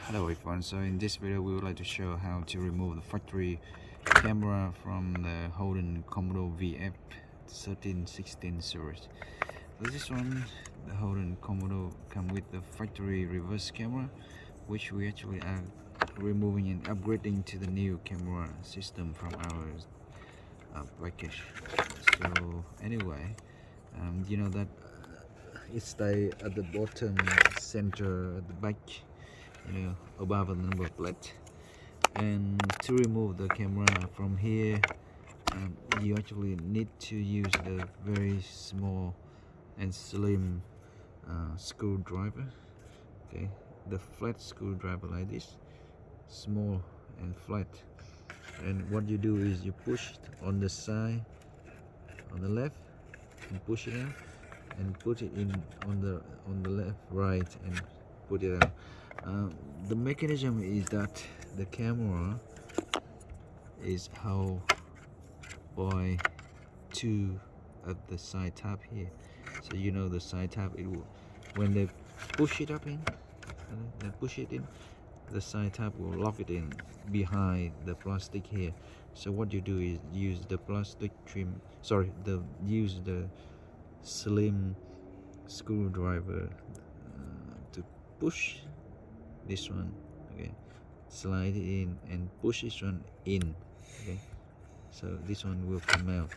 Hello everyone, so in this video we would like to show how to remove the factory camera from the HOLDEN COMMODORE VF 1316 series. For this one, the HOLDEN COMMODORE come with the factory reverse camera, which we actually are removing and upgrading to the new camera system from our package. So anyway, you know that it stays at the bottom center at the back, above the number plate. And to remove the camera from here, you actually need to use the very small and slim screwdriver. Okay, the flat screwdriver like this, small and flat. And what you do is you push it on the side, on the left, and push it out, and put it in on the left, right, and put it out. The mechanism is that the camera is held by two at the side tab here. So you know the side tab, it will, when they push it up in, the side tab will lock it in behind the plastic here. So what you do is use the plastic trim, use the slim screwdriver to push this one, okay, slide it in and push this one in, okay, so this one will come out.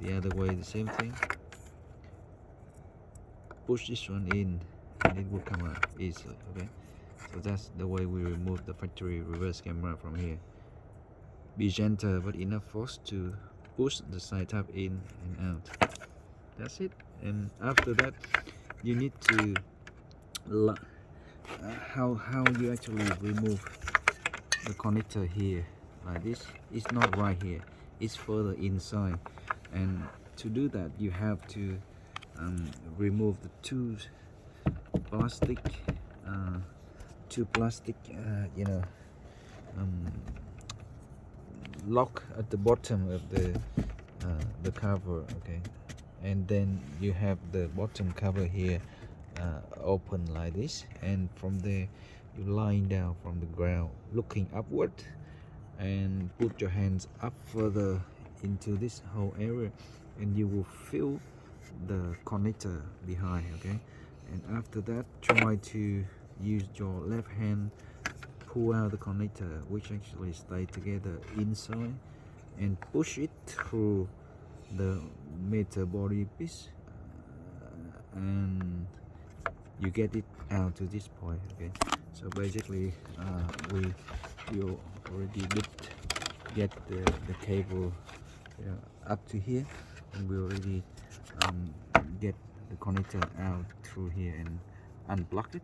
The other way, the same thing, push this one in and it will come out easily. Okay, so that's the way we remove the factory reverse camera from here. Be gentle but enough force to push the side tab in and out. That's it. And after that, you need to how you actually remove the connector here like this. It's not right here, it's further inside, and to do that you have to remove the two plastic lock at the bottom of the cover. Okay, and then you have the bottom cover here open like this, and from there you lying down from the ground looking upward and put your hands up further into this whole area, and you will feel the connector behind. Okay, and after that try to use your left hand, pull out the connector which actually stay together inside, and push it through the metal body piece, and you get it out to this point. Okay, so basically you already did get the cable up to here, and we already get the connector out through here and unplug it.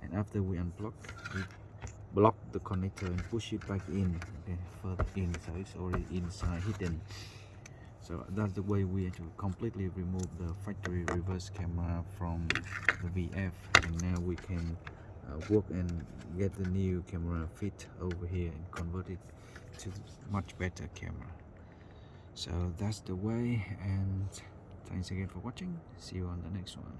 And after we unplug, we block the connector and push it back in, okay, further in, so it's already inside, hidden. So that's the way we actually completely remove the factory reverse camera from the VF, and now we can work and get the new camera fit over here and convert it to much better camera. So that's the way, and thanks again for watching. See you on the next one.